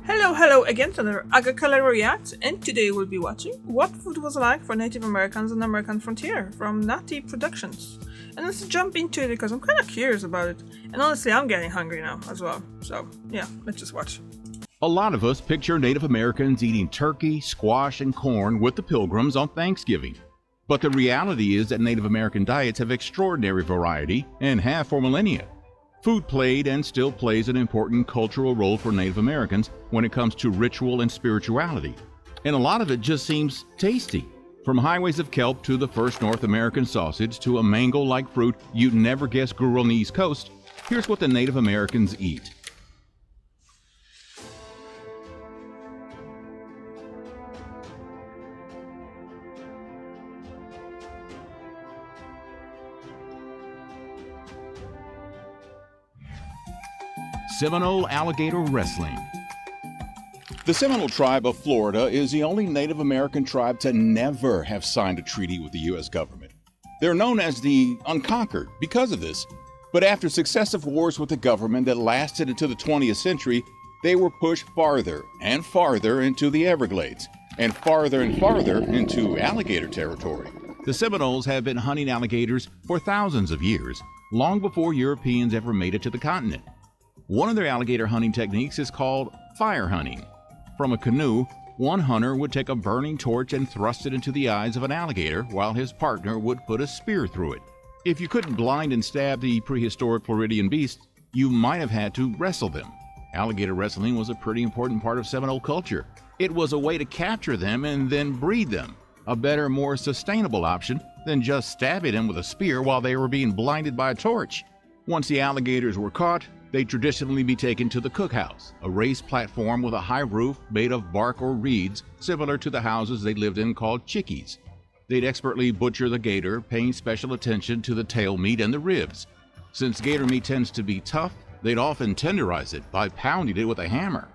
Hello again to another Agricultural React, and today we'll be watching What Food Was Like for Native Americans on the American Frontier from Natty Productions. And let's jump into it because I'm kind of curious about it, and honestly I'm getting hungry now as well, so yeah, let's just watch. A lot of us picture Native Americans eating turkey, squash, and corn with the Pilgrims on Thanksgiving. But the reality is that Native American diets have extraordinary variety and have for millennia. Food played and still plays an important cultural role for Native Americans when it comes to ritual and spirituality. And a lot of it just seems tasty. From highways of kelp to the first North American sausage to a mango-like fruit you'd never guess grew on the East Coast, here's what the Native Americans eat. Seminole Alligator Wrestling. The Seminole tribe of Florida is the only Native American tribe to never have signed a treaty with the U.S. government. They're known as the Unconquered because of this, but after successive wars with the government that lasted into the 20th century, they were pushed farther and farther into the Everglades, and farther into alligator territory. The Seminoles have been hunting alligators for thousands of years, long before Europeans ever made it to the continent. One of their alligator hunting techniques is called fire hunting. From a canoe, one hunter would take a burning torch and thrust it into the eyes of an alligator while his partner would put a spear through it. If you couldn't blind and stab the prehistoric Floridian beasts, you might have had to wrestle them. Alligator wrestling was a pretty important part of Seminole culture. It was a way to capture them and then breed them, a better, more sustainable option than just stabbing them with a spear while they were being blinded by a torch. Once the alligators were caught, they'd traditionally be taken to the cookhouse, a raised platform with a high roof made of bark or reeds, similar to the houses they lived in called chickees. They'd expertly butcher the gator, paying special attention to the tail meat and the ribs. Since gator meat tends to be tough, they'd often tenderize it by pounding it with a hammer.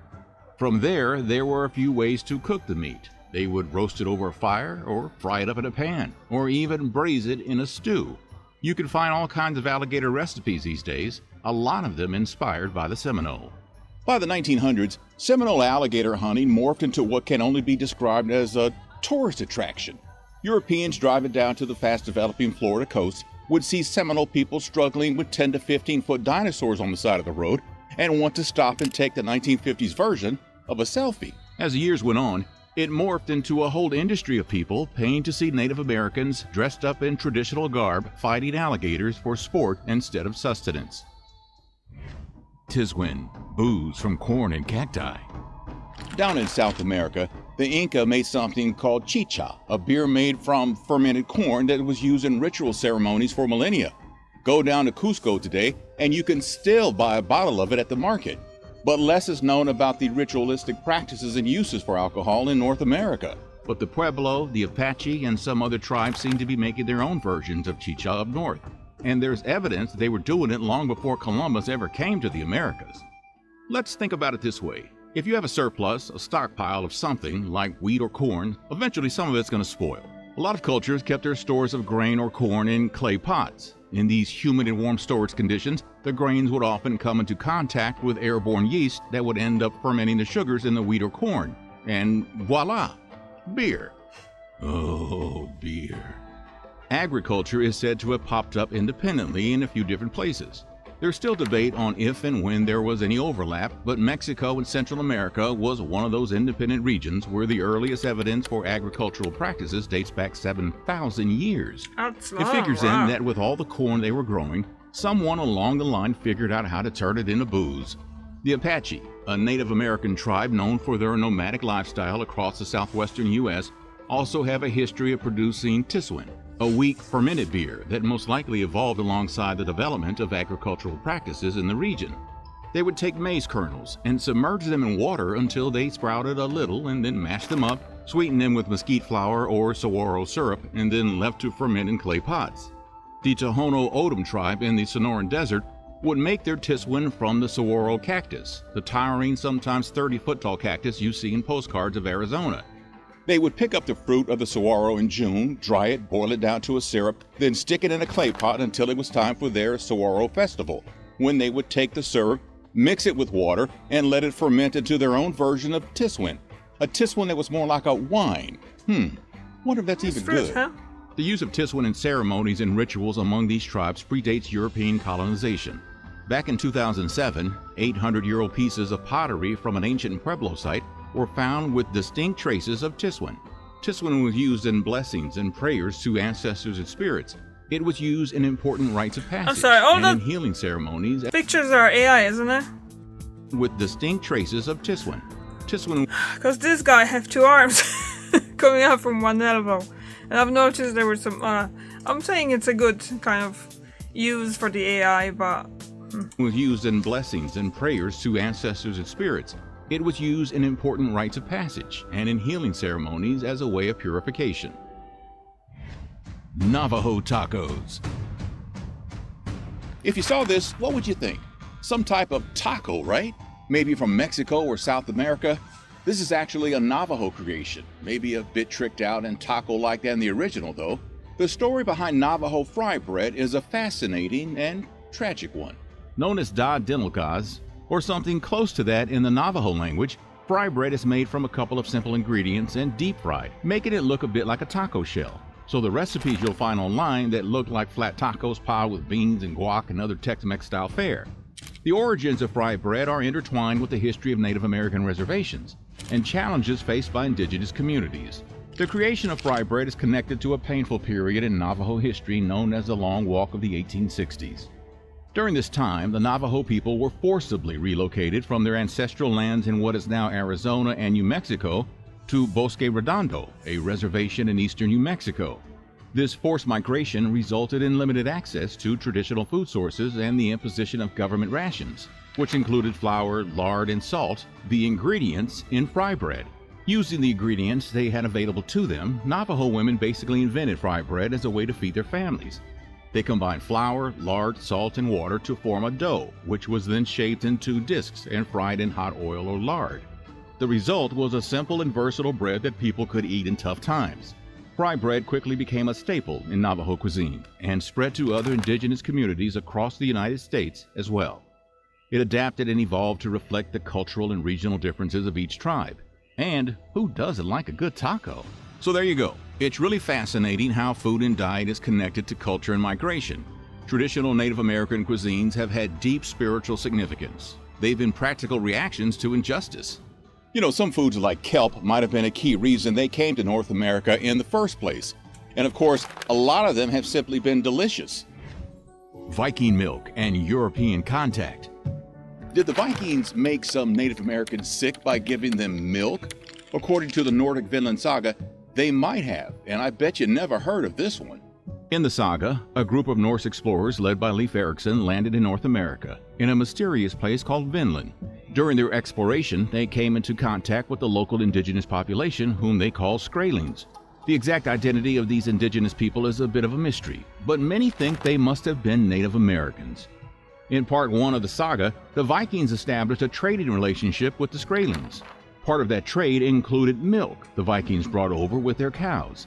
From there were a few ways to cook the meat. They would roast it over a fire, or fry it up in a pan, or even braise it in a stew. You can find all kinds of alligator recipes these days, a lot of them inspired by the Seminole. By the 1900s, Seminole alligator hunting morphed into what can only be described as a tourist attraction. Europeans driving down to the fast-developing Florida coast would see Seminole people struggling with 10 to 15-foot dinosaurs on the side of the road and want to stop and take the 1950s version of a selfie. As the years went on, it morphed into a whole industry of people paying to see Native Americans dressed up in traditional garb fighting alligators for sport instead of sustenance. Tiswin, booze from corn and cacti. Down in South America, the Inca made something called chicha, a beer made from fermented corn that was used in ritual ceremonies for millennia. Go down to Cusco today and you can still buy a bottle of it at the market. But less is known about the ritualistic practices and uses for alcohol in North America. But the Pueblo, the Apache, and some other tribes seem to be making their own versions of chicha up north. And there's evidence they were doing it long before Columbus ever came to the Americas. Let's think about it this way. If you have a surplus, a stockpile of something, like wheat or corn, eventually some of it's going to spoil. A lot of cultures kept their stores of grain or corn in clay pots. In these humid and warm storage conditions, the grains would often come into contact with airborne yeast that would end up fermenting the sugars in the wheat or corn. And voila, beer. Oh, beer. Agriculture is said to have popped up independently in a few different places. There's still debate on if and when there was any overlap, but Mexico and Central America was one of those independent regions where the earliest evidence for agricultural practices dates back 7,000 years. That's long, It figures wow. in that with all the corn they were growing, someone along the line figured out how to turn it into booze. The Apache, a Native American tribe known for their nomadic lifestyle across the southwestern U.S., also have a history of producing tiswin, a weak fermented beer that most likely evolved alongside the development of agricultural practices in the region. They would take maize kernels and submerge them in water until they sprouted a little and then mash them up, sweeten them with mesquite flour or saguaro syrup, and then left to ferment in clay pots. The Tohono O'odham tribe in the Sonoran Desert would make their tiswin from the saguaro cactus, the towering, sometimes 30-foot tall cactus you see in postcards of Arizona. They would pick up the fruit of the saguaro in June, dry it, boil it down to a syrup, then stick it in a clay pot until it was time for their saguaro festival, when they would take the syrup, mix it with water, and let it ferment into their own version of tiswin. A tiswin that was more like a wine. Wonder if that's even good. Huh? The use of tiswin in ceremonies and rituals among these tribes predates European colonization. Back in 2007, 800-year-old pieces of pottery from an ancient Pueblo site were found with distinct traces of tiswin. Tiswin was used in blessings and prayers to ancestors and spirits. It was used in important rites of passage and in healing ceremonies. Pictures are AI, isn't it? With distinct traces of tiswin. Because this guy have 2 arms coming out from one elbow. And I've noticed there were some, I'm saying it's a good kind of use for the AI, but... was used in blessings and prayers to ancestors and spirits. It was used in important rites of passage and in healing ceremonies as a way of purification. Navajo tacos. If you saw this, what would you think? Some type of taco, right? Maybe from Mexico or South America. This is actually a Navajo creation, maybe a bit tricked out and taco-like than the original though. The story behind Navajo fry bread is a fascinating and tragic one. Known as da dinalkas, or something close to that in the Navajo language, fry bread is made from a couple of simple ingredients and deep fried, making it look a bit like a taco shell. So the recipes you'll find online that look like flat tacos piled with beans and guac and other Tex-Mex style fare. The origins of fry bread are intertwined with the history of Native American reservations and challenges faced by indigenous communities. The creation of fry bread is connected to a painful period in Navajo history known as the Long Walk of the 1860s. During this time, the Navajo people were forcibly relocated from their ancestral lands in what is now Arizona and New Mexico to Bosque Redondo, a reservation in eastern New Mexico. This forced migration resulted in limited access to traditional food sources and the imposition of government rations, which included flour, lard, and salt, the ingredients in fry bread. Using the ingredients they had available to them, Navajo women basically invented fry bread as a way to feed their families. They combined flour, lard, salt, and water to form a dough, which was then shaped into discs and fried in hot oil or lard. The result was a simple and versatile bread that people could eat in tough times. Fry bread quickly became a staple in Navajo cuisine and spread to other indigenous communities across the United States as well. It adapted and evolved to reflect the cultural and regional differences of each tribe. And who doesn't like a good taco? So there you go. It's really fascinating how food and diet is connected to culture and migration. Traditional Native American cuisines have had deep spiritual significance. They've been practical reactions to injustice. You know, some foods like kelp might have been a key reason they came to North America in the first place. And of course, a lot of them have simply been delicious. Viking milk and European contact. Did the Vikings make some Native Americans sick by giving them milk? According to the Nordic Vinland saga, they might have, and I bet you never heard of this one. In the saga, a group of Norse explorers led by Leif Erikson landed in North America, in a mysterious place called Vinland. During their exploration, they came into contact with the local indigenous population, whom they call Skraelings. The exact identity of these indigenous people is a bit of a mystery, but many think they must have been Native Americans. In part 1 of the saga, the Vikings established a trading relationship with the Skraelings. Part of that trade included milk the Vikings brought over with their cows.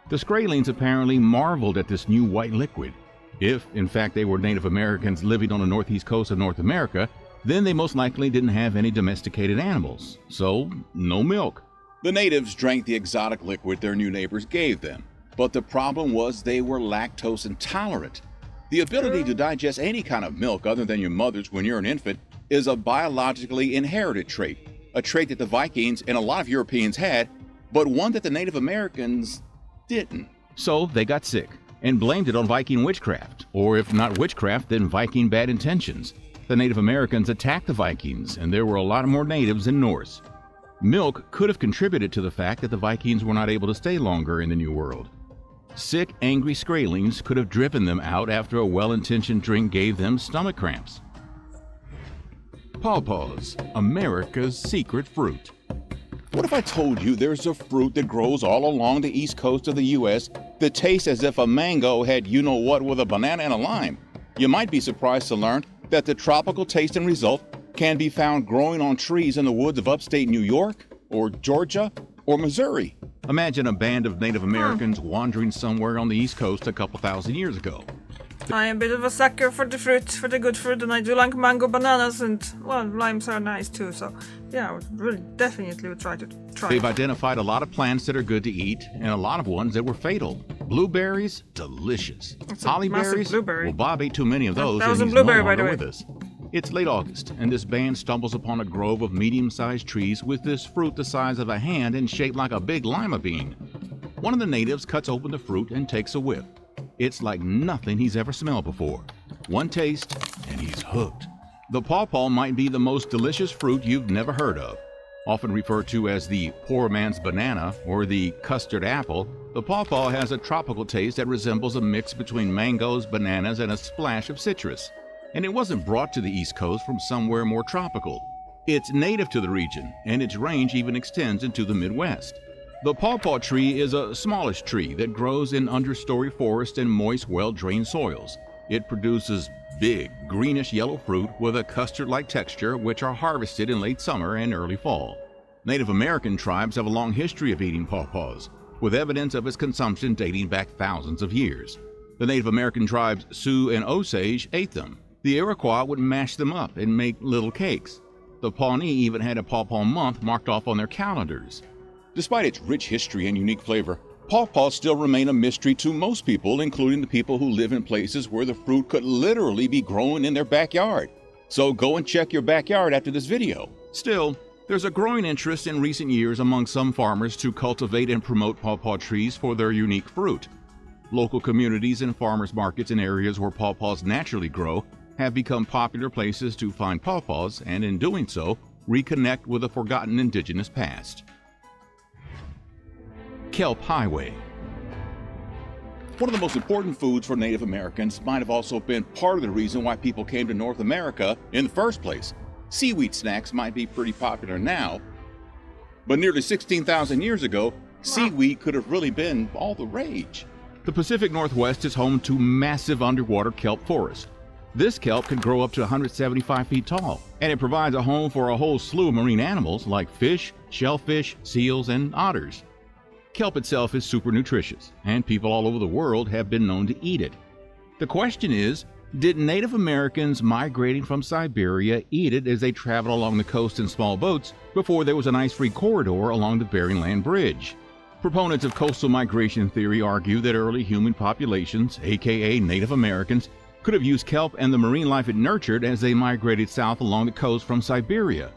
The Skraelings apparently marveled at this new white liquid. If, in fact, they were Native Americans living on the northeast coast of North America, then they most likely didn't have any domesticated animals, so no milk. The natives drank the exotic liquid their new neighbors gave them, but the problem was they were lactose intolerant. The ability to digest any kind of milk other than your mother's when you're an infant is a biologically inherited trait, a trait that the Vikings and a lot of Europeans had, but one that the Native Americans didn't. So they got sick and blamed it on Viking witchcraft, or if not witchcraft, then Viking bad intentions. The Native Americans attacked the Vikings, and there were a lot more natives than Norse. Milk could have contributed to the fact that the Vikings were not able to stay longer in the New World. Sick, angry Skraelings could have driven them out after a well-intentioned drink gave them stomach cramps. Pawpaws, America's secret fruit. What if I told you there's a fruit that grows all along the east coast of the U.S. that tastes as if a mango had you-know-what with a banana and a lime? You might be surprised to learn that the tropical taste and result can be found growing on trees in the woods of upstate New York, or Georgia, or Missouri. Imagine a band of Native Americans wandering somewhere on the East Coast a couple thousand years ago. I am a bit of a sucker for the fruit, for the good fruit, and I do like mango, bananas, and, well, limes are nice too, so yeah, I would really definitely would try to try. They've identified a lot of plants that are good to eat and a lot of ones that were fatal. Blueberries, delicious. Hollyberries, well, Bob ate too many of those and he's no longer with us. It's late August, and this band stumbles upon a grove of medium-sized trees with this fruit the size of a hand and shaped like a big lima bean. One of the natives cuts open the fruit and takes a whiff. It's like nothing he's ever smelled before. One taste, and he's hooked. The pawpaw might be the most delicious fruit you've never heard of. Often referred to as the poor man's banana or the custard apple, the pawpaw has a tropical taste that resembles a mix between mangoes, bananas, and a splash of citrus. And it wasn't brought to the East Coast from somewhere more tropical. It's native to the region, and its range even extends into the Midwest. The pawpaw tree is a smallish tree that grows in understory forest and moist, well-drained soils. It produces big, greenish-yellow fruit with a custard-like texture, which are harvested in late summer and early fall. Native American tribes have a long history of eating pawpaws, with evidence of its consumption dating back thousands of years. The Native American tribes Sioux and Osage ate them. The Iroquois would mash them up and make little cakes. The Pawnee even had a pawpaw month marked off on their calendars. Despite its rich history and unique flavor, pawpaws still remain a mystery to most people, including the people who live in places where the fruit could literally be growing in their backyard. So go and check your backyard after this video. Still, there's a growing interest in recent years among some farmers to cultivate and promote pawpaw trees for their unique fruit. Local communities and farmers markets in areas where pawpaws naturally grow have become popular places to find pawpaws and, in doing so, reconnect with a forgotten indigenous past. Kelp Highway. One of the most important foods for Native Americans might have also been part of the reason why people came to North America in the first place. Seaweed snacks might be pretty popular now, but nearly 16,000 years ago, seaweed could have really been all the rage. The Pacific Northwest is home to massive underwater kelp forests. This kelp can grow up to 175 feet tall, and it provides a home for a whole slew of marine animals like fish, shellfish, seals, and otters. Kelp itself is super nutritious, and people all over the world have been known to eat it. The question is, did Native Americans migrating from Siberia eat it as they traveled along the coast in small boats before there was an ice-free corridor along the Bering Land Bridge? Proponents of coastal migration theory argue that early human populations, aka Native Americans, could have used kelp and the marine life it nurtured as they migrated south along the coast from Siberia.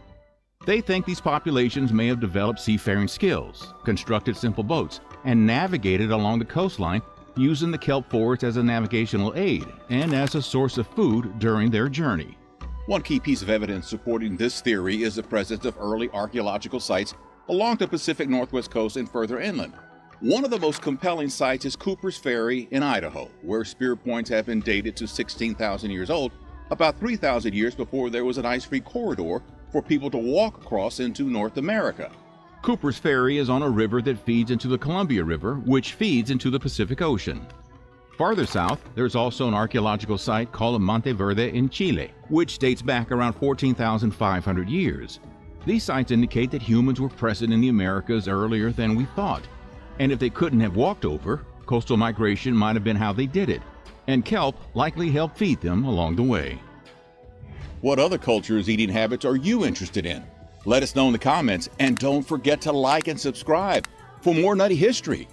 They think these populations may have developed seafaring skills, constructed simple boats, and navigated along the coastline using the kelp forest as a navigational aid and as a source of food during their journey. One key piece of evidence supporting this theory is the presence of early archaeological sites along the Pacific Northwest coast and further inland. One of the most compelling sites is Cooper's Ferry in Idaho, where spear points have been dated to 16,000 years old, about 3,000 years before there was an ice-free corridor for people to walk across into North America. Cooper's Ferry is on a river that feeds into the Columbia River, which feeds into the Pacific Ocean. Farther south, there's also an archaeological site called Monteverde in Chile, which dates back around 14,500 years. These sites indicate that humans were present in the Americas earlier than we thought. And if they couldn't have walked over, coastal migration might have been how they did it, and kelp likely helped feed them along the way. What other cultures' eating habits are you interested in? Let us know in the comments, and don't forget to like and subscribe for more nutty history.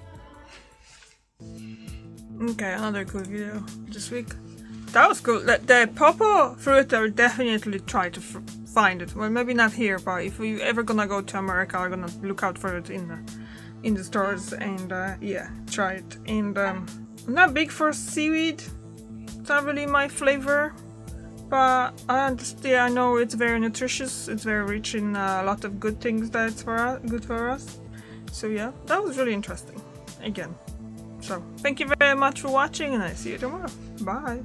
Okay, another cool video this week. That was cool. The pawpaw fruit, I would definitely try to find it. Well, maybe not here, but if we ever gonna go to America, I'm gonna look out for it in the stores and yeah, try it. And I'm not big for seaweed. It's not really my flavor, but I know it's very nutritious. It's very rich in a lot of good things that's good for us. So yeah, that was really interesting. Again. So thank you very much for watching, and I see you tomorrow. Bye.